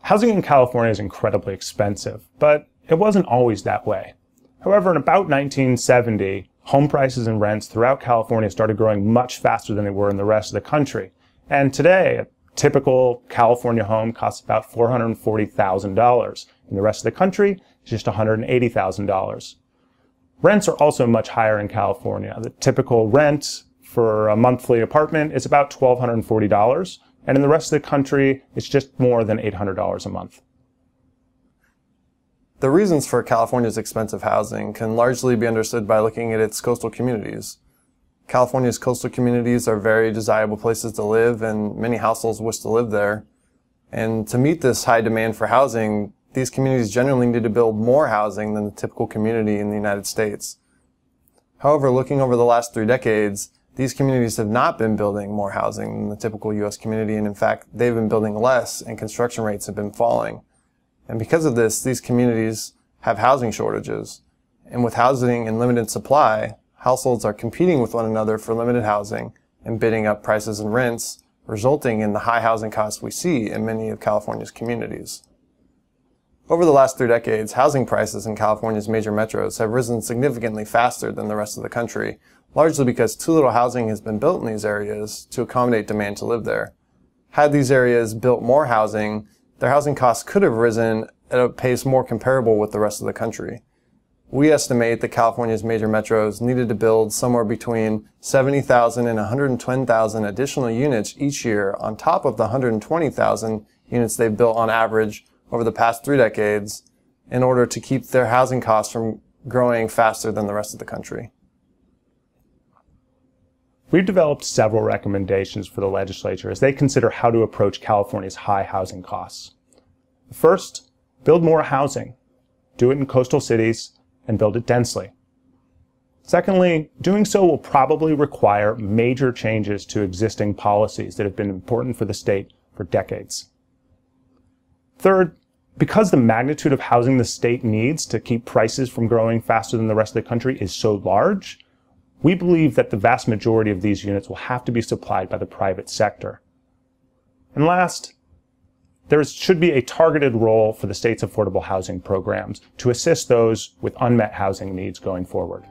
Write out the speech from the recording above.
Housing in California is incredibly expensive, but it wasn't always that way. However, in about 1970, home prices and rents throughout California started growing much faster than they were in the rest of the country. And today, a typical California home costs about $440,000. In the rest of the country, it's just $180,000. Rents are also much higher in California. The typical rent for a monthly apartment is about $1,240. And in the rest of the country, it's just more than $800 a month. The reasons for California's expensive housing can largely be understood by looking at its coastal communities. California's coastal communities are very desirable places to live, and many households wish to live there. And to meet this high demand for housing, these communities generally need to build more housing than the typical community in the United States. However, looking over the last 3 decades, these communities have not been building more housing than the typical U.S. community, and in fact, they've been building less, and construction rates have been falling. And because of this, these communities have housing shortages. And with housing in limited supply, households are competing with one another for limited housing and bidding up prices and rents, resulting in the high housing costs we see in many of California's communities. Over the last 3 decades, housing prices in California's major metros have risen significantly faster than the rest of the country, largely because too little housing has been built in these areas to accommodate demand to live there. Had these areas built more housing, their housing costs could have risen at a pace more comparable with the rest of the country. We estimate that California's major metros needed to build somewhere between 70,000 and 110,000 additional units each year on top of the 120,000 units they've built on average over the past 3 decades in order to keep their housing costs from growing faster than the rest of the country. We've developed several recommendations for the legislature as they consider how to approach California's high housing costs. First, build more housing. Do it in coastal cities and build it densely. Secondly, doing so will probably require major changes to existing policies that have been important for the state for decades. Third, because the magnitude of housing the state needs to keep prices from growing faster than the rest of the country is so large, we believe that the vast majority of these units will have to be supplied by the private sector. And last, there should be a targeted role for the state's affordable housing programs to assist those with unmet housing needs going forward.